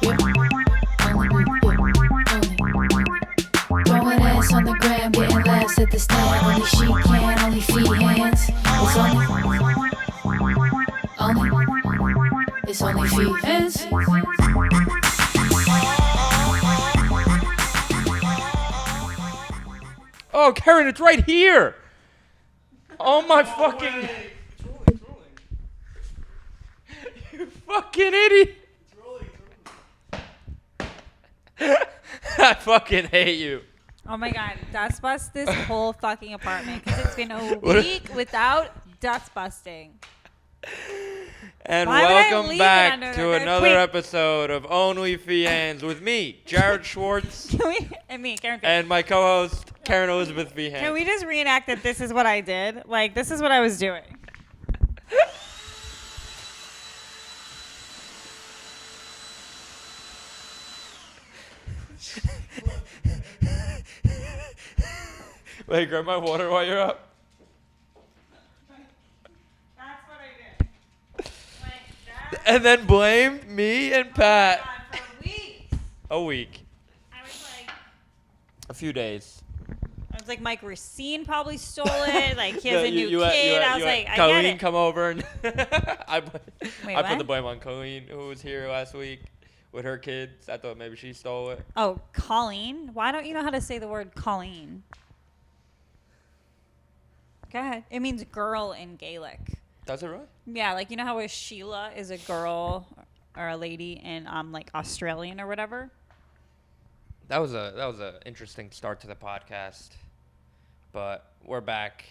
Throwing ass on the gram, getting laughs at the stand. Only she can, only Feehans. It's only Feehans. Oh, Kerryn, it's right here. Oh my fucking. You fucking idiot. I fucking hate you. Oh my god, dust bust this whole fucking apartment because it's been a week without dust busting. And Why would I welcome leave it back under to there? another Wait. episode of OnlyFeehans with me, Jared Schwartz, And me, Kerryn Feehan. and my co-host, Karen Elizabeth Feehan. Can we just reenact that this is what I did? Like, this is what I was doing. Wait, grab my water while you're up. That's what I did. Like that. And then blame me and Pat. Oh my God, for weeks. A week. I was like, A few days. Mike Racine probably stole it. Like, he has No, a new kid. I was like, I get Colleen it. come over and I Wait, put what? the blame on Colleen, who was here last week with her kids. I thought maybe she stole it. Oh, Colleen? Why don't you know how to say the word Colleen? Go ahead. It means girl in Gaelic. Does it really? Yeah, like, you know how a Sheila is a girl or a lady in like Australian or whatever? That was a interesting start to the podcast, but we're back.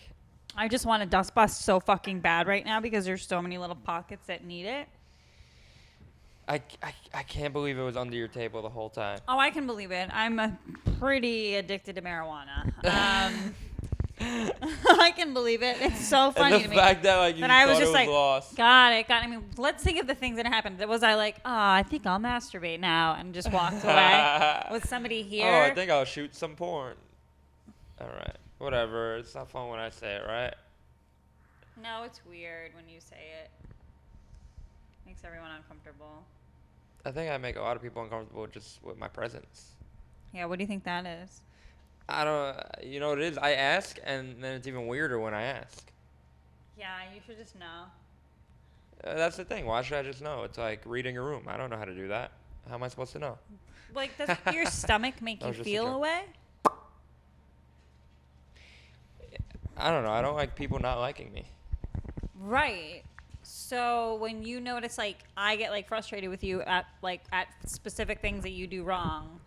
I just want to dust bust so fucking bad right now because there's so many little pockets that need it. I can't believe it was under your table the whole time. Oh, I can believe it. I'm pretty addicted to marijuana. I can believe it. It's so funny And to the me. fact that like you But thought I was it just was like, lost. got it. I mean, let's think of the things that happened. Was I like, oh, I think I'll masturbate now and just walked away? Was somebody here? Oh, I think I'll shoot some porn. All right, whatever. It's not fun when I say it, right? No, it's weird when you say it. Makes everyone uncomfortable. I think I make a lot of people uncomfortable just with my presence. Yeah, what do you think that is? I don't. You know what it is? I ask, and then it's even weirder when I ask. Yeah, you should just know. That's the thing. Why should I just know? It's like reading a room. I don't know how to do that. How am I supposed to know? Like, does your stomach make That you was just a feel joke. a way? I don't know. I don't like people not liking me. Right. So when you notice, like, I get like frustrated with you at specific things that you do wrong,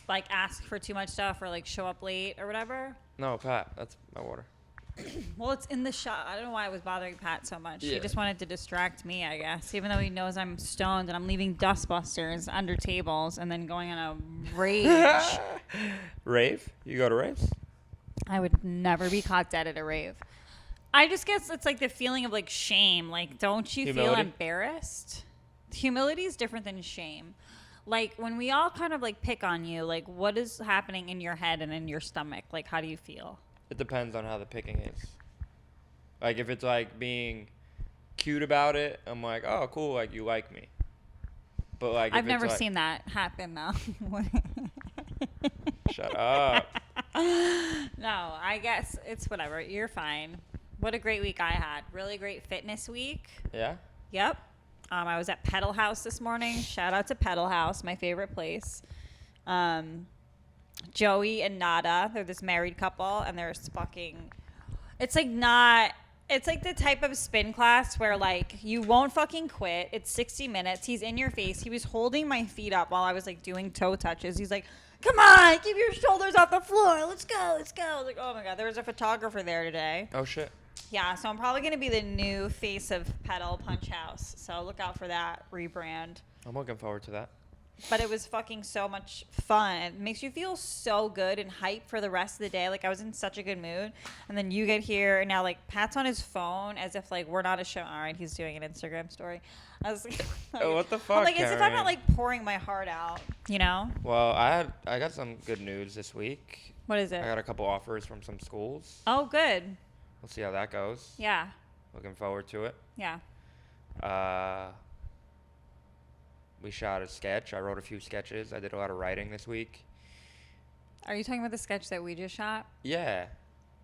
like ask for too much stuff or like show up late or whatever. No, Pat. That's my water. Well, it's in the shot. I don't know why I was bothering Pat so much. He Yeah. just wanted to distract me, I guess, even though he knows I'm stoned and I'm leaving dustbusters under tables and then going on a rage. Rave? You go to raves? I would never be caught dead at a rave. I just guess it's like the feeling of like shame. Like, don't you feel Humility? embarrassed? Humility is different than shame. Like, when we all kind of like pick on you, like, what is happening in your head and in your stomach? Like, how do you feel? It depends on how the picking is. Like, if it's like being cute about it, I'm like, oh, cool, like you like me. But like, if I've it's never like, seen that happen though. Shut up. No, I guess it's whatever. You're fine. What a great week I had. Really great fitness week. Yeah. Yep. I was at Pedal House this morning. Shout out to Pedal House, my favorite place. Joey and Nada, they're this married couple, and they're fucking. It's like not. It's like the type of spin class where like you won't fucking quit. It's 60 minutes. He's in your face. He was holding my feet up while I was like doing toe touches. He's like, "Come on, keep your shoulders off the floor. Let's go, let's go." I was like, oh my god, there was a photographer there today. Oh shit. Yeah, so I'm probably gonna be the new face of Pedal Punch House. So look out for that rebrand. I'm looking forward to that. But it was fucking so much fun. It makes you feel so good and hyped for the rest of the day. Like, I was in such a good mood. And then you get here, and now, like, Pat's on his phone as if, like, we're not a show. All right, he's doing an Instagram story. I was like, Oh, what the fuck, I'm like, as if I'm Kerryn? not, like, pouring my heart out, you know? Well, I got some good news this week. What is I it? got a couple offers from some schools. Oh, good. We'll see how that goes. Yeah. Looking forward to it. Yeah. we shot a sketch. I wrote a few sketches. I did a lot of writing this week. Are you talking about the sketch that we just shot? Yeah.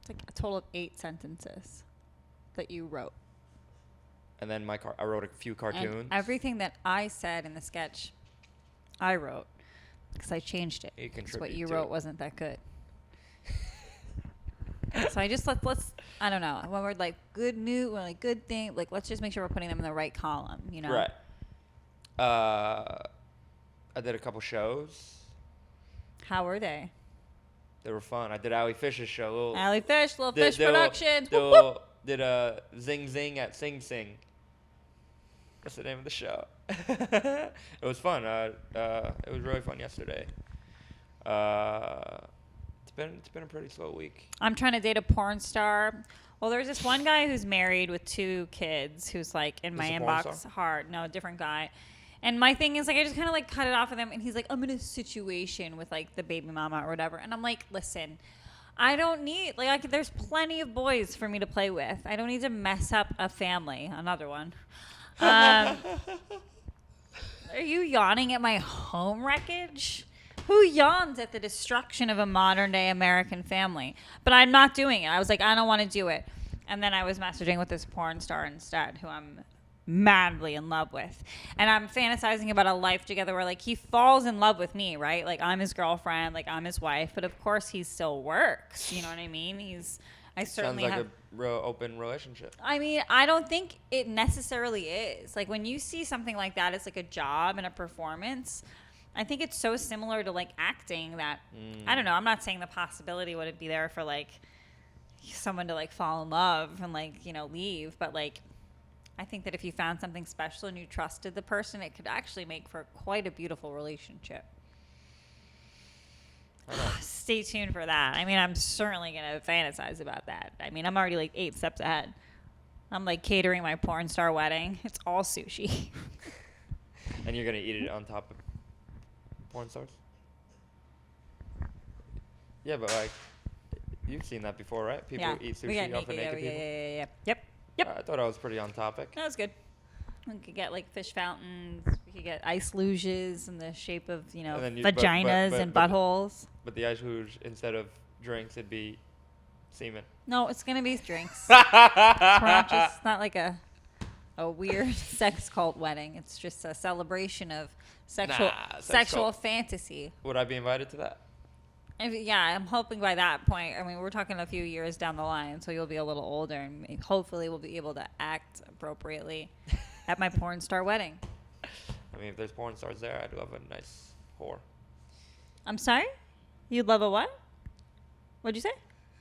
It's like a total of 8 sentences that you wrote. And then I wrote a few cartoons. And everything that I said in the sketch, I wrote because I changed it. You Because what contribute you to wrote it. wasn't that good. So I just let's I don't know, when we're like good news, we're like good thing, like let's just make sure we're putting them in the right column, you know? Right. I did a couple shows. How were they? They were fun. I did Ali Fish's show. Alley Fish, Little Fish Productions. Did, Whoop, whoop. did a Zing Zing at Sing Sing. That's the name of the show. It was fun. It was really fun yesterday. It's been a pretty slow week. I'm trying to date a porn star. Well, there's this one guy who's married with 2 kids who's like in my Is this a porn inbox star? hard. No, different guy. And my thing is like I just kind of like cut it off with him, and he's like, I'm in a situation with like the baby mama or whatever. And I'm like, listen, I don't need like there's plenty of boys for me to play with. I don't need to mess up a family. Another one. Are you yawning at my home wreckage? Who yawns at the destruction of a modern day American family? But I'm not doing it. I was like, I don't want to do it. And then I was messaging with this porn star instead, who I'm madly in love with. And I'm fantasizing about a life together where like he falls in love with me, right? Like I'm his girlfriend, like I'm his wife, but of course he still works. You know what I mean? I certainly Sounds like have a real open relationship. I mean, I don't think it necessarily is. Like when you see something like that as like a job and a performance, I think it's so similar to like acting that I don't know. I'm not saying the possibility wouldn't be there for like someone to like fall in love and like, you know, leave, but like I think that if you found something special and you trusted the person, it could actually make for quite a beautiful relationship. Stay tuned for that. I mean, I'm certainly going to fantasize about that. I mean, I'm already like 8 steps ahead. I'm like catering my porn star wedding. It's all sushi. And you're going to eat it on top of porn stars? Yeah, but like, you've seen that before, right? People eat we got sushi off of naked people? Yeah. Yep. I thought I was pretty on topic. That was good. We could get like fish fountains. We could get ice luges in the shape of, you know, And then vaginas and buttholes. But the ice luge, instead of drinks, it'd be semen. No, it's going to be drinks. It's not like a weird sex cult wedding. It's just a celebration of sexual fantasy. Would I be invited to that? Yeah, I'm hoping by that point. I mean, we're talking a few years down the line, so you'll be a little older, and hopefully we'll be able to act appropriately at my porn star wedding. I mean, if there's porn stars there, I'd love a nice whore. I'm sorry? You'd love a what? What'd you say?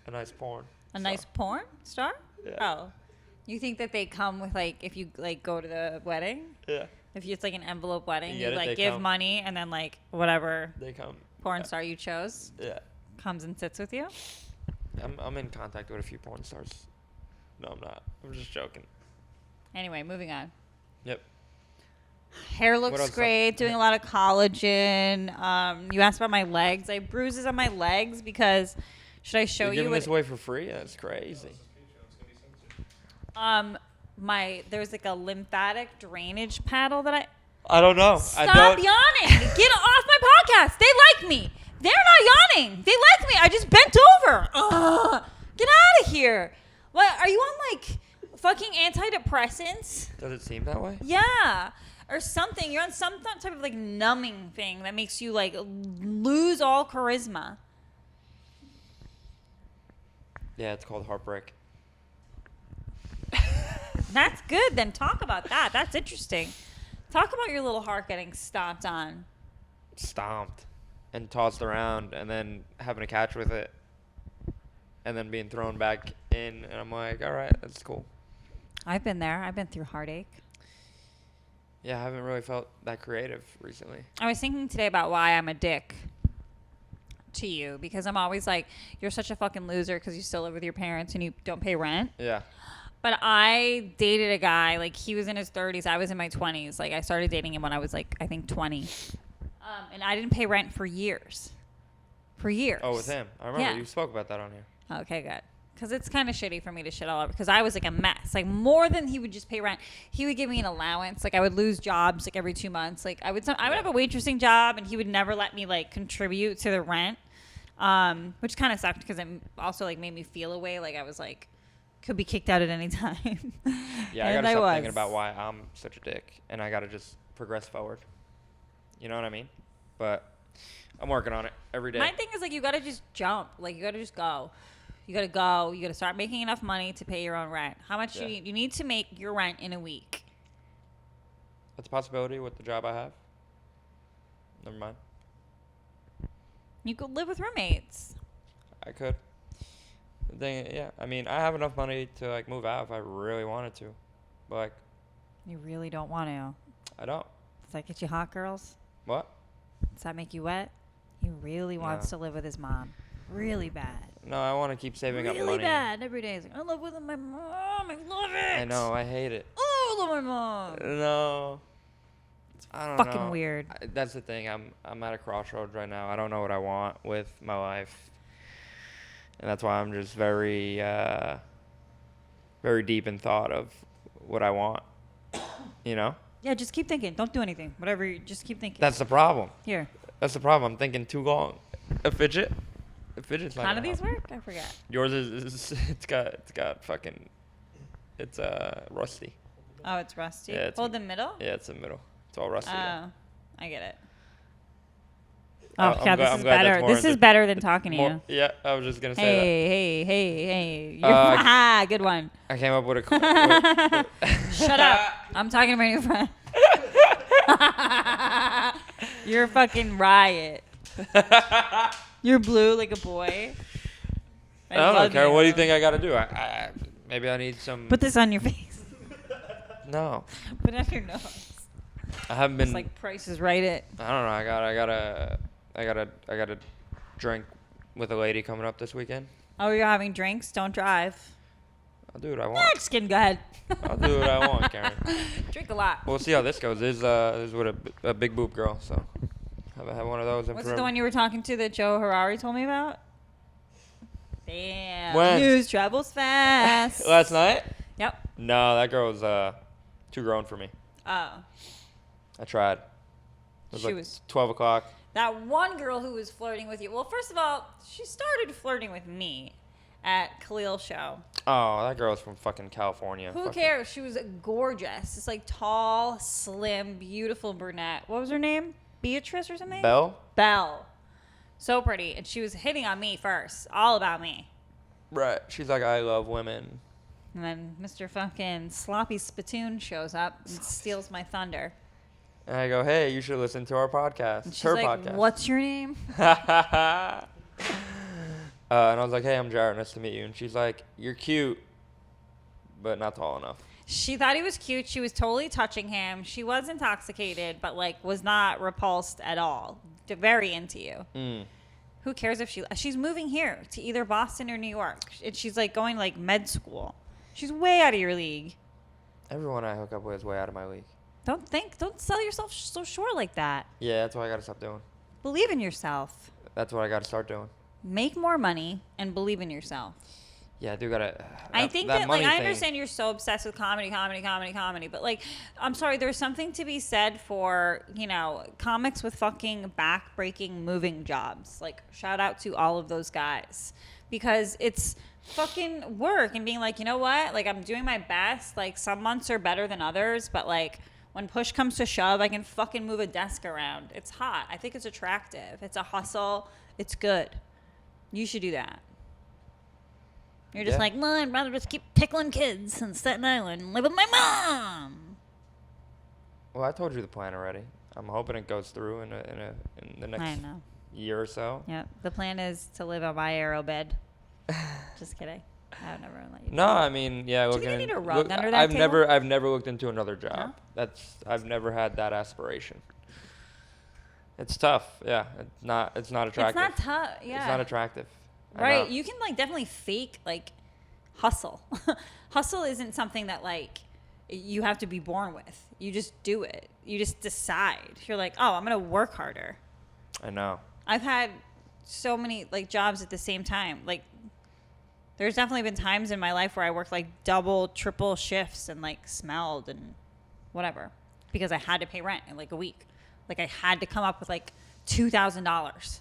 A nice porn. A nice porn star? Yeah. Oh. You think that they come with, like, if you, like, go to the wedding? Yeah. If it's, like, an envelope wedding, You you, like, they give come. money, and then, like, whatever They come. porn star you chose Yeah. comes and sits with you? I'm in contact with a few porn stars. No, I'm not. I'm just joking. Anyway, moving on. Yep. Hair What looks else? great. Doing a lot of collagen. You asked about my legs. I have bruises on my legs because should I show You're you giving what? this away for free? That's crazy. There's like a lymphatic drainage paddle that I don't know. Stop yawning. Get off my podcast. They like me. They're not yawning. They like me. I just bent over. Ugh. Get out of here. What? Are you on like fucking antidepressants? Does it seem that way? Yeah. Or something. You're on some type of like numbing thing that makes you like lose all charisma. Yeah, it's called heartbreak. That's good. Then talk about that. That's interesting. Talk about your little heart getting stomped on. Stomped and tossed around and then having to catch with it and then being thrown back in. And I'm like, all right, that's cool. I've been there. I've been through heartache. Yeah, I haven't really felt that creative recently. I was thinking today about why I'm a dick to you because I'm always like, you're such a fucking loser because you still live with your parents and you don't pay rent. Yeah. But I dated a guy, like he was in his 30s. I was in my 20s. Like I started dating him when I was like, I think 20. And I didn't pay rent for years. For years. Oh, with him. I remember Yeah. you spoke about that on here. Okay, good. Because it's kind of shitty for me to shit all over. Because I was like a mess. Like more than he would just pay rent. He would give me an allowance. Like I would lose jobs like every 2 months. Like I would have a waitressing job, and he would never let me like contribute to the rent, which kind of sucked because it also like made me feel a way. Like I was like could be kicked out at any time. Yeah, I gotta stop thinking about why I'm such a dick, and I gotta just progress forward. You know what I mean? But I'm working on it every day. My thing is like you gotta just jump. Like you gotta just go. You gotta go. You gotta start making enough money to pay your own rent. How much do you need? You need to make your rent in a week. That's a possibility with the job I have. Never mind. You could live with roommates. I could. The thing, yeah. I mean, I have enough money to like move out if I really wanted to, but like. You really don't want to. I don't. Does that get you hot, girls? What? Does that make you wet? He really wants to live with his mom. Really bad. No, I want to keep saving up money. Really bad. Every day he's like, I love with my mom. I love it. I know. I hate it. Oh, I love my mom. No. I don't know. Fucking weird. That's the thing. I'm at a crossroads right now. I don't know what I want with my life, and that's why I'm just very, very deep in thought of what I want. You know? Yeah, just keep thinking. Don't do anything. Whatever. Just keep thinking. That's the problem. Here. That's the problem. I'm thinking too long. A fidget. A fidget's not. How do these work? I forget. Yours is it's got fucking. It's rusty. Oh, it's rusty. Yeah, Hold the middle. Yeah, it's the middle. It's all rusty. Oh, I get it. I'm Oh, God, this is better. This is better than talking to you. Yeah, I was just gonna say Hey. You're good one. that. I came up with a. Shut up. I'm talking to my new friend. You're a fucking riot. You're blue like a boy. I don't care. What do you think I gotta do? Maybe I need some. Put this on your face. No. Put it on your nose. I haven't been. It's like Price is Right it. I don't know. I got a drink with a lady coming up this weekend. Oh, you're having drinks? Don't drive. I'll do what I want. Just kidding. Go ahead. I'll do what I want, Karen. Drink a lot. We'll see how this goes. This is with a big boob girl, so haven't had one of those in Was forever. it the one you were talking to that Joe Harari told me about? Damn. When? News travels fast. Last night? Yep. No, that girl was too grown for me. Oh. I tried. It was She like was- 12 o'clock. That one girl who was flirting with you. Well, first of all, she started flirting with me at Khalil's show. Oh, that girl's from fucking California. Who Fuck cares? She was gorgeous. This like tall, slim, beautiful brunette. What was her name? Beatrice or something? Belle? Belle. So pretty. And she was hitting on me first. All about me. Right. She's like, I love women. And then Mr. fucking Sloppy Spittoon shows up and steals my thunder. And I go, hey, you should listen to our podcast. And she's Her like, podcast. what's your name? And I was like, hey, I'm Jared. Nice to meet you. And she's like, you're cute, but not tall enough. She thought he was cute. She was totally touching him. She was intoxicated, but like was not repulsed at all. Very into you. Mm. Who cares if she's moving here to either Boston or New York. And she's like going like med school. She's way out of your league. Everyone I hook up with is way out of my league. Don't sell yourself so short like that. Yeah, that's what I got to stop doing. Believe in yourself. That's what I got to start doing. Make more money and believe in yourself. Yeah, I do got to. I think that like, I understand you're so obsessed with comedy, but like, I'm sorry, there's something to be said for, you know, comics with fucking back-breaking moving jobs. Like, shout out to all of those guys. Because it's fucking work and being like, you know what? Like, I'm doing my best. Like, some months are better than others, but like, when push comes to shove, I can fucking move a desk around. It's hot. I think it's attractive. It's a hustle. It's good. You should do that. You're just like, no, I'd rather just keep tickling kids in Staten Island and live with my mom. Well, I told you the plan already. I'm hoping it goes through in the next year or so. Yeah, the plan is to live on my arrow bed. Just kidding. I would never let you. No, I mean, yeah. Do you think you need a rug under that table? I've never looked into another job. No? I've never had that aspiration. It's tough. Yeah, it's not attractive. It's not tough. Yeah. It's not attractive. Right. You can like definitely fake like hustle. Hustle isn't something that like you have to be born with. You just do it. You just decide. You're like, oh, I'm gonna work harder. I know. I've had so many like jobs at the same time. Like There's definitely been times in my life where I worked like double, triple shifts and like smelled and whatever because I had to pay rent in like a week. Like I had to come up with like $2,000.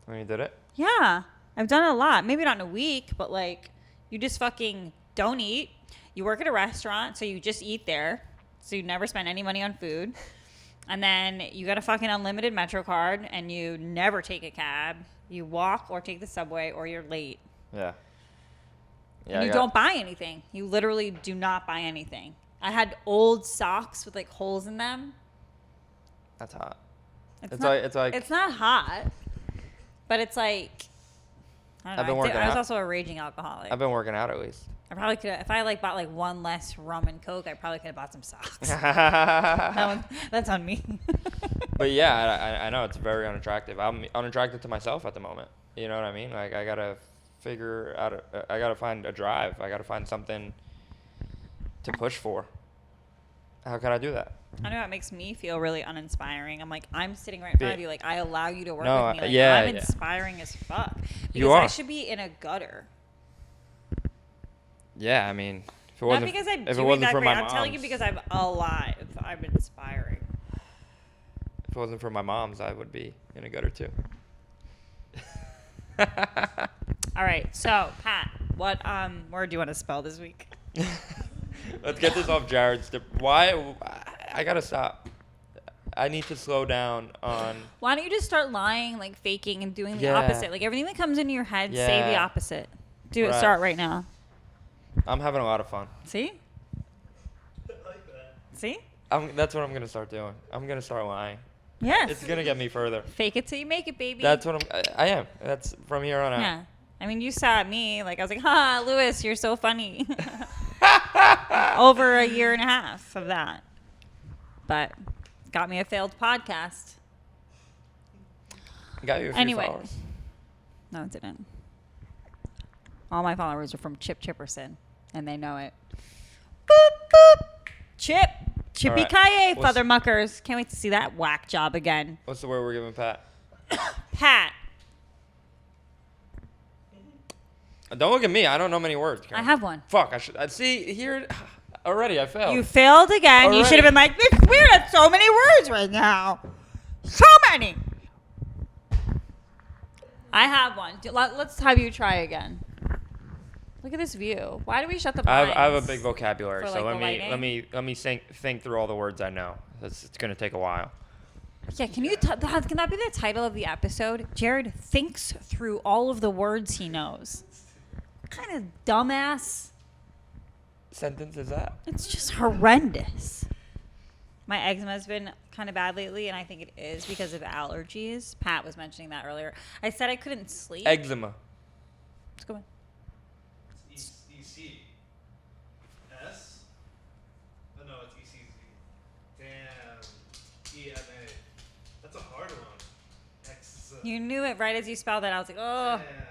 When you did it? Yeah. I've done it a lot. Maybe not in a week, but like you just fucking don't eat. You work at a restaurant, so you just eat there. So you never spend any money on food. And then you got a fucking unlimited Metro card and you never take a cab. You walk or take the subway or you're late. Yeah. And you don't buy anything. You literally do not buy anything. I had old socks with like holes in them. That's hot. It's not hot, but it's like I don't know. I was also a raging alcoholic. I've been working out at least. I probably could have, if I like bought like one less rum and Coke, I probably could have bought some socks. That's on me. But yeah, I know it's very unattractive. I'm unattractive to myself at the moment. You know what I mean? Like I gotta figure out. I gotta find a drive. I gotta find something to push for. How can I do that? I know it makes me feel really uninspiring. I'm like, I'm sitting right in front of you. Like, I allow you to work with me. Like, yeah, I'm inspiring as fuck. Because you are. I should be in a gutter. Yeah, I mean, if it Not wasn't, because I'm if it doing wasn't that for great. my I'm moms, telling you because I'm alive. I'm inspiring. if it wasn't for my moms, I would be in a gutter too. All right, so Pat, what word do you want to spell this week? Let's get this off Jared's. Why? I gotta stop. I need to slow down on. Why don't you just start lying, like faking, and doing the opposite? Like everything that comes into your head, say the opposite. Do it. Start right now. I'm having a lot of fun. See? I like that. See? That's what I'm gonna start doing. I'm gonna start lying. Yes. It's gonna get me further. Fake it till you make it, baby. That's what I am. That's from here on out. Yeah. I mean, you saw me. Like, I was like, ha, Lewis, you're so funny. Over a year and a half of that. But got me a failed podcast. Got you a few followers. No, it didn't. All my followers are from Chip Chipperson, and they know it. Boop, boop. Chip. Chippy Kaye, Father Muckers. Can't wait to see that whack job again. What's the word we're giving Pat? Pat. Don't look at me. I don't know many words. Karen. I have one. Fuck. I should. See here. Already, I failed. You failed again. Already. You should have been like, it's weird. It's so many words right now. So many. I have one. Let's have you try again. Look at this view. Why do we shut the blinds? I have a big vocabulary, for, so like, let me think through all the words I know. It's gonna take a while. Yeah, can you? Can that be the title of the episode? Jared thinks through all of the words he knows. What kind of dumbass Sentence is that? It's just horrendous. My eczema has been kind of bad lately, and I think it is because of allergies. Pat was mentioning that earlier. I said I couldn't sleep. Eczema. Let's go on. It's E-C. S? Oh, no, it's E-C-Z. Damn. E-M-A. That's a hard one. X. You knew it right as you spelled it. I was like, oh. Yeah.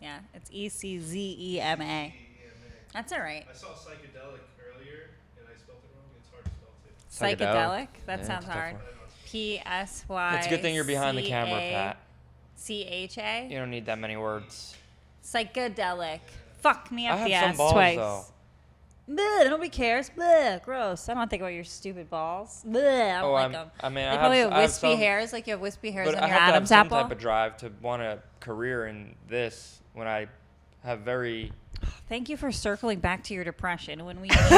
Yeah, it's ECZEMA. E-M-A. That's all right. I saw psychedelic earlier, and I spelled it wrong. It's hard to spell, too. Psychedelic? That Yeah, sounds it's a tough hard. one. P-S-Y. It's a good thing you're behind the camera, Pat. C-H-A? You don't need that many words. Psychedelic. Fuck me I up have the some ass balls, twice. though. Bleh, nobody cares. Bleh, gross. I don't think about your stupid balls. Bleh, I don't like them. I mean, They I probably have have wispy some, hairs, like you have wispy hairs but on I your have to have Adam's some apple. type of drive to want a career in this when I have very. Thank you for circling back to your depression when we just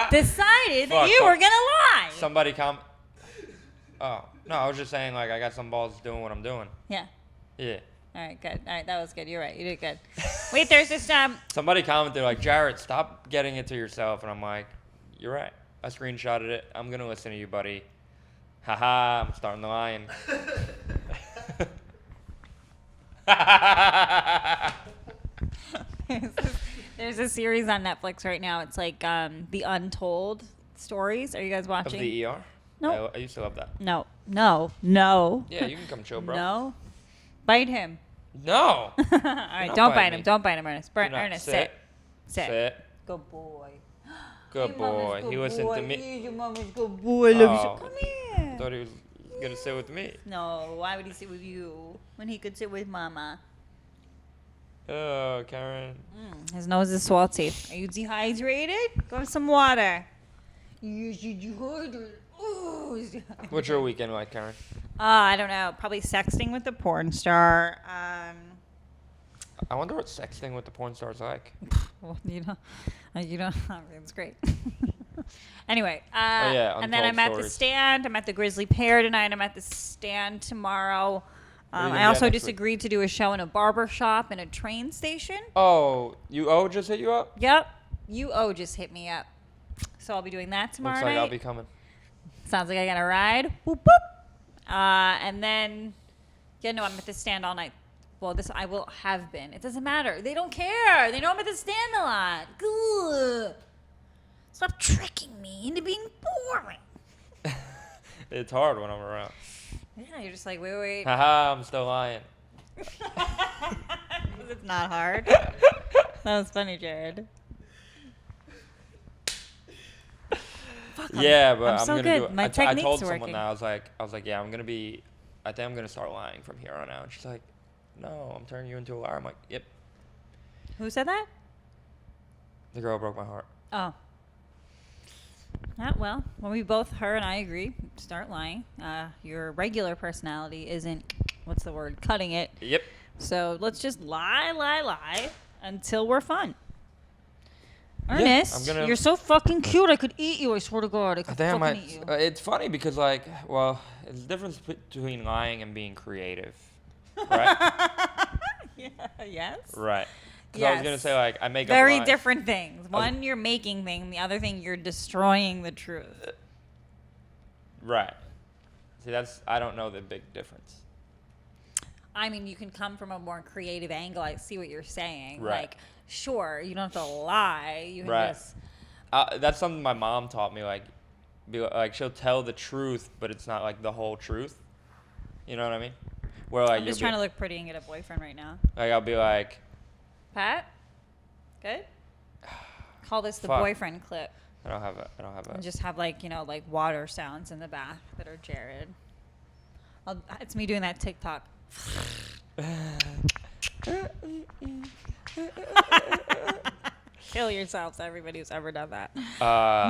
decided that you were gonna lie. Somebody come. Oh no, I was just saying like I got some balls doing what I'm doing. Yeah. Yeah. All right, good. All right, that was good. You're right. You did good. Wait, there's this Somebody commented like, Jarrett, stop getting it to yourself, and I'm like, you're right. I screenshotted it. I'm gonna listen to you, buddy. Haha, I'm starting the line. There's a series on Netflix right now. It's like The Untold Stories. Are you guys Of watching? the ER? No. I used to love that. No. Yeah, you can come chill, bro. No. Bite him. No. All right, not don't bite bite me. him. Don't bite him, Ernest. Do not. Ernest, sit. Sit. Good boy. Good Hey, boy. mama's good He listened boy. to me. He's your mama's good boy. I love you. Oh. So come here. Thought he was gonna sit with me. No, why would he sit with you when he could sit with mama? Oh, Kerryn. His nose is salty. Are you dehydrated? Go have some water. Yes, you dehydrated. Ooh, he's dehydrated. What's your weekend like, Kerryn? I don't know. Probably sexting with the porn star. I wonder what sexting with the porn star's like. Well, it's great. Anyway, yeah, and then I'm Untold at the Stories. stand. I'm at the Grizzly Pear tonight. I'm at the stand tomorrow. are you gonna I be at also next just week? agreed to do a show in a barber shop and a train station. Oh, UO just hit you up? Yep. UO just hit me up. So I'll be doing that tomorrow Looks like night. I'll be coming. Sounds like I got a ride. Boop, boop. And then, I'm at the stand all night. Well, I will have been. It doesn't matter. They don't care. They know I'm at the stand a lot. Good. Stop tricking me into being boring. It's hard when I'm around. Yeah, you're just like, wait. Haha, I'm still lying. It's not hard. That was funny, Jared. Fuck, Yeah, but I'm I'm so gonna good. do it. My I technique's told working. someone that I was like, yeah, I think I'm gonna start lying from here on out. And she's like, no, I'm turning you into a liar. I'm like, yep. Who said that? The girl broke my heart. Oh. Well, her and I agree, start lying. Your regular personality isn't, what's the word, cutting it. Yep. So let's just lie until we're fun. Yeah, Ernest, I'm gonna- you're so fucking cute. I could eat you. I swear to God, I I could think I fucking might. eat you. It's funny because it's the difference between lying and being creative, right? Yeah. Yes. Right. Because I was gonna Yes. say I make Very up lies. different things. One, you're making things. The other thing, you're destroying the truth. Right. See, I don't know the big difference. I mean, you can come from a more creative angle. I see what you're saying. Right. Like, sure, you don't have to lie. You can Right. just. That's something my mom taught me. She'll tell the truth, but it's not like the whole truth. You know what I mean? Where I'm just trying to look pretty and get a boyfriend right now. I'll be like, Pat? Good? Call this the Fuck. boyfriend clip. I don't have a. And just have like water sounds in the back that are Jared. It's me doing that TikTok. Kill yourselves, everybody who's ever done that.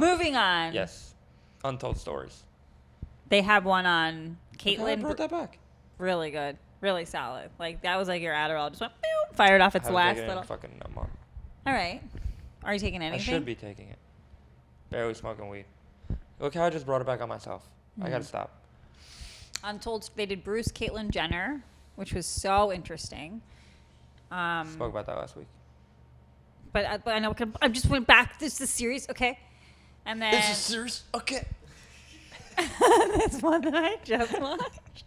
Moving on. Yes. Untold Stories. They have one on Look how I Caitlyn. brought that back. Really good. Really solid. Like, that was like your Adderall. Just went, boop, fired off its Haven't last taken it in little. fucking a month. All right. Are you taking I anything? should be taking it. Barely smoking weed. Look how I just brought it back on myself. I gotta stop. Untold. They did Bruce, Caitlyn Jenner, which was so interesting. Spoke about that last week. But I know I just went back. This is serious, okay? And then serious. Okay. this one that I just watched.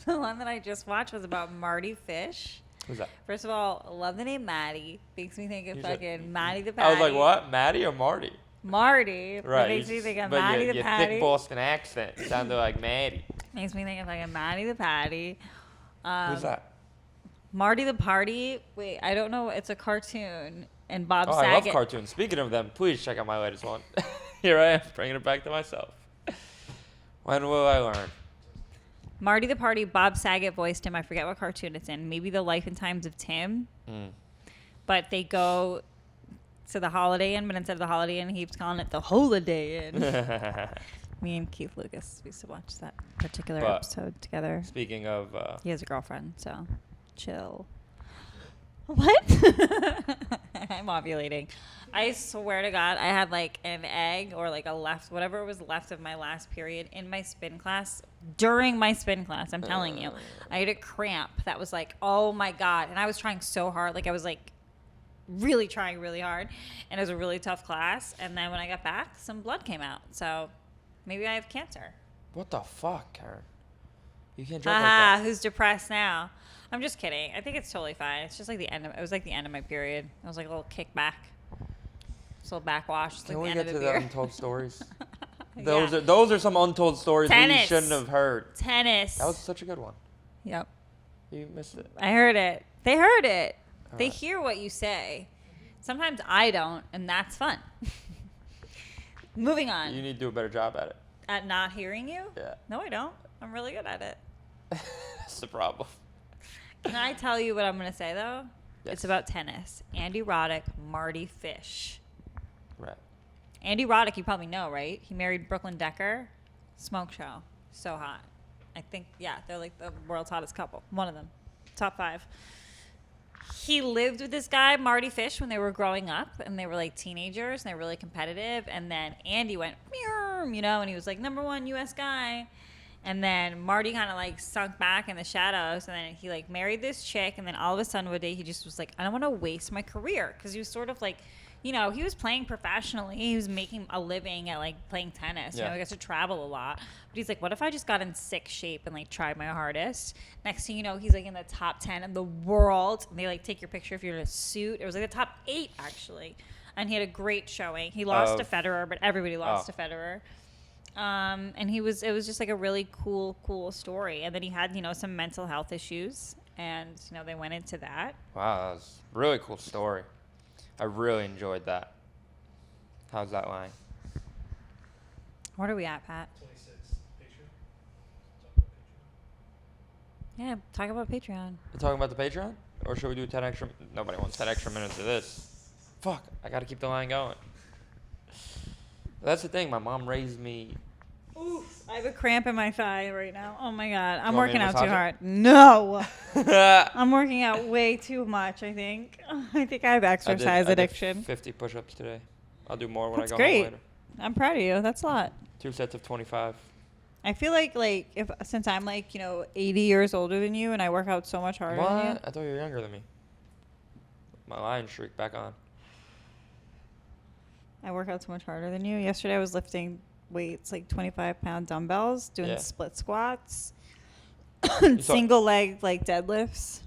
The one that I just watched was about Marty Fish. Who's that? First of all, I love the name Maddie. Makes me think of You said- fucking Maddie the Patty. I was like, what? Maddie or Marty? Marty. Right. Makes me think of but Maddie the your Patty. thick Boston accent sounded like Maddie. Makes me think of like a Maddie the Patty. Who's that? Marty the Party. Wait, I don't know. It's a cartoon. And Bob Oh, Saget. I love cartoons. Speaking of them, please check out my latest one. Here I am, bringing it back to myself. When will I learn? Marty the Party, Bob Saget voiced him. I forget what cartoon it's in. Maybe The Life and Times of Tim. But they go to the Holiday Inn, but instead of the Holiday Inn, he keeps calling it the Holiday Inn. Me and Keith Lucas used to watch that particular But- episode together. Speaking of, He has a girlfriend, so chill. What? I'm ovulating. I swear to God, I had like an egg or like whatever was left of my last period in my spin class. During my spin class, I'm telling you, I had a cramp that was like, oh my God. And I was trying so hard. Like I was like really trying really hard. And it was a really tough class. And then when I got back, some blood came out. So maybe I have cancer. what the fuck, Karen? You can't joke like that. Who's depressed now? I'm just kidding. I think it's totally fine. It's just like it was like the end of my period. It was like a little kickback. Just a little backwash. It's Can like we the get end to of the the beer. untold stories? Yeah. Those are some untold stories we Tennis. shouldn't have heard. Tennis. That was such a good one. Yep. You missed it. I heard it. They heard it. They Alright. hear what you say. Sometimes I don't, and that's fun. Moving on. You need to do a better job at it. At not hearing you? Yeah. No, I don't. I'm really good at it. That's the problem. Can I tell you what I'm going to say, though? Yes. It's about tennis. Andy Roddick, Marty Fish. Right. Andy Roddick, you probably know, right? He married Brooklyn Decker. Smoke show. So hot. I think, yeah, they're like the world's hottest couple. One of them. Top 5. He lived with this guy, Marty Fish, when they were growing up, and they were like teenagers, and they were really competitive. And then Andy went, you know, and he was like #1 U.S. guy. And then Marty kind of like sunk back in the shadows, and then he like married this chick, and then all of a sudden one day he just was like, I don't want to waste my career, because he was sort of like, you know, he was playing professionally. He was making a living at like playing tennis. Yeah. You know, he gets to travel a lot. But he's like, what if I just got in sick shape and like tried my hardest? Next thing you know, he's like in the top 10 of the world. And they like take your picture if you're in a suit. It was like the top 8 actually. And he had a great showing. He lost to Federer, but everybody lost to Federer. And it was just like a really cool story. And then he had, you know, some mental health issues, and you know, they went into that. Wow, that was a really cool story. I really enjoyed that. How's that lying? What are we at, Pat? 26. Picture. Talk about picture. Yeah, talk about Patreon. You talking about the Patreon? Or should we do 10 extra? Nobody wants 10 extra minutes of this. Fuck, I gotta keep the line going. That's the thing, my mom raised me. Oof, I have a cramp in my thigh right now. Oh my God. I'm You want me working to out too massage it? hard. No. I I'm working out way too much, I think. I think I have exercise did addiction. 50 push-ups today. I'll do more when That's I go great. home later. I'm proud of you. That's a lot. 2 sets of 25. I feel like if since I'm like, you know, 80 years older than you and I work out so much harder than you. What? I thought you were younger than me. My lion streak back on. I work out so much harder than you. Yesterday I was lifting weights, like 25-pound dumbbells, doing Yeah. split squats, saw- single leg like deadlifts,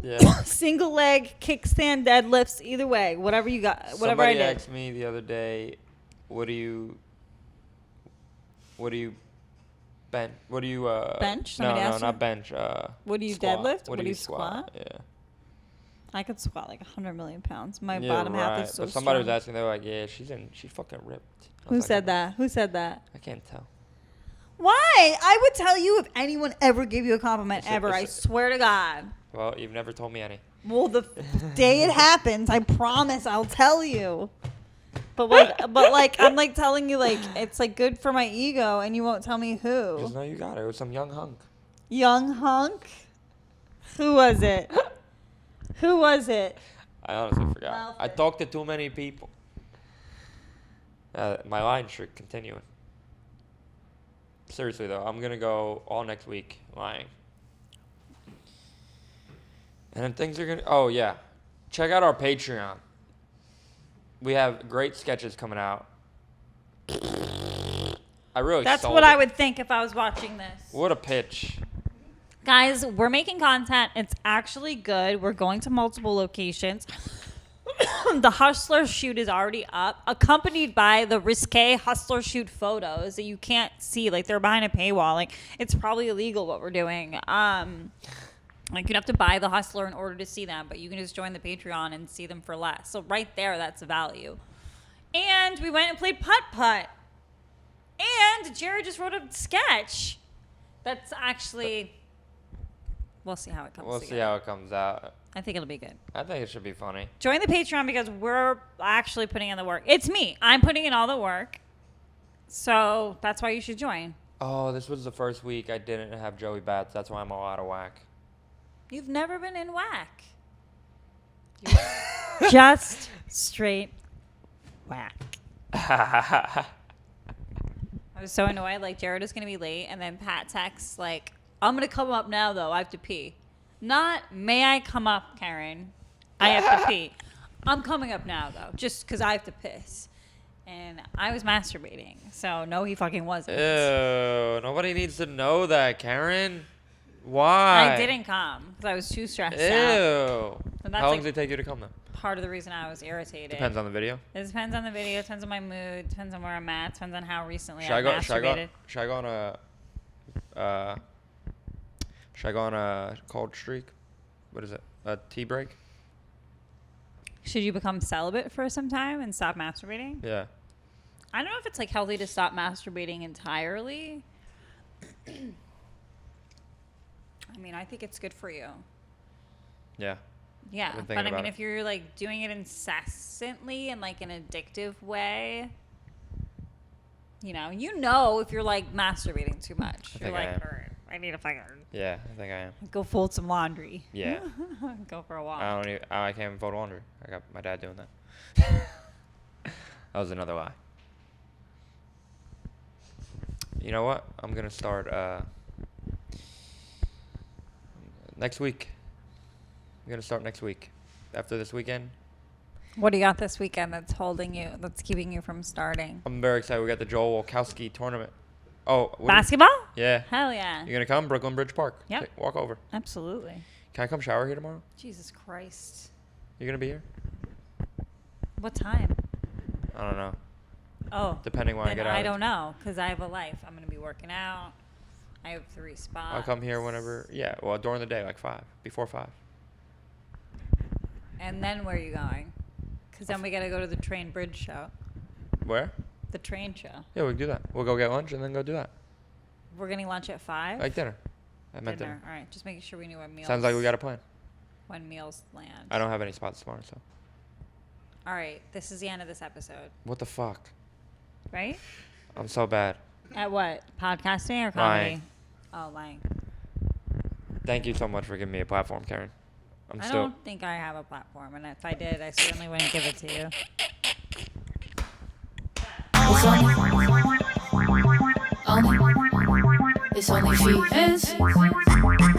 Yeah. single leg kickstand deadlifts. Either way, whatever you got, whatever Somebody I did. asked me the other day, what do you bench? What do you Bench? No, Somebody no, asked you? not bench. What do you squat. deadlift? What do you squat? Yeah. I could squat like 100 million pounds. My Yeah, bottom half right. is so But somebody strong. was asking, they were like, yeah, she's fucking ripped. I Who was like, said that? Who said that? I can't tell. Why? I would tell you if anyone ever gave you a compliment It's a- ever. I it's a- swear to God. Well, you've never told me any. Well, the day it happens, I promise I'll tell you. But like, I'm like telling you, like, it's like good for my ego, and you won't tell me who. Just know you got it. It was some young hunk. Young hunk? Who was it? Who was it? I honestly forgot. Mouth I it. talked to too many people. My line streak continuing. Seriously though, I'm gonna go all next week lying. And then things are gonna. Oh yeah, check out our Patreon. We have great sketches coming out. I really. That's sold what it. I would think if I was watching this. What a pitch! Guys, we're making content. It's actually good. We're going to multiple locations. The Hustler shoot is already up, accompanied by the risque Hustler shoot photos that you can't see. Like, they're behind a paywall. Like, it's probably illegal what we're doing. Like, you'd have to buy the Hustler in order to see them, but you can just join the Patreon and see them for less. So right there, that's the value. And we went and played putt-putt. And Jared just wrote a sketch. That's actually... We'll see how it comes We'll together. see how it comes out. I think it'll be good. I think it should be funny. Join the Patreon because we're actually putting in the work. It's me. I'm putting in all the work. So that's why you should join. Oh, this was the first week I didn't have Joey Bats. That's why I'm all out of whack. You've never been in whack. Just straight whack. I was so annoyed. Like, Jared is going to be late. And then Pat texts, like, I'm going to come up now, though. I have to pee. Not, may I come up, Kerryn? I have to pee. I'm coming up now, though, just because I have to piss. And I was masturbating. So, no, he fucking wasn't. Ew, nobody needs to know that, Karen. Why? I didn't come because I was too stressed Ew. out. And that's How long like does it take you to come then? part of the reason I was irritated. Depends on the video. It depends on the video, depends on my mood, depends on where I'm at, depends on how recently Should I I go? masturbated. Should I go on a? Should I go on a cold streak? What is it? A tea break? Should you become celibate for some time and stop masturbating? Yeah. I don't know if it's like healthy to stop masturbating entirely. I mean, I think it's good for you. Yeah. Yeah, I've been but thinking I about mean, it. if you're like doing it incessantly in like an addictive way, you know if you're like masturbating too much. You're think I like, am. all right, I need to fucking Yeah, I think I am. go fold some laundry. Yeah. Go for a walk. I can't even fold laundry. I got my dad doing that. That was another lie. You know what? I'm gonna start next week. I'm gonna start next week. After this weekend, What do you got this weekend that's that's keeping you from starting? I'm very excited. We got the Joel Wolkowski tournament. Oh, Basketball? Yeah. Hell yeah. You gonna come? Brooklyn Bridge Park. Yep. Walk over. Absolutely. Can I come shower here tomorrow? Jesus Christ. You gonna be here? What time? I don't know. Oh. Depending when I then get out. I don't know, because I have a life. I'm going to be working out. I have 3 spots. I'll come here whenever. Yeah. Well, during the day, like 5. Before 5. And then where are you going? Because then we got to go to the train bridge show. Where? The train show. Yeah, we can do that. We'll go get lunch and then go do that. We're getting lunch at 5? Like dinner. I meant dinner. All right. Just making sure we knew when meals. Sounds like we got a plan. When meals land. I don't have any spots tomorrow, so. All right. This is the end of this episode. What the fuck? Right? I'm so bad. At what? Podcasting or comedy? Lying. Oh, lying. Thank you so much for giving me a platform, Kerryn. I don't think I have a platform, and if I did, I certainly wouldn't give it to you. It's only, it's only Feehans.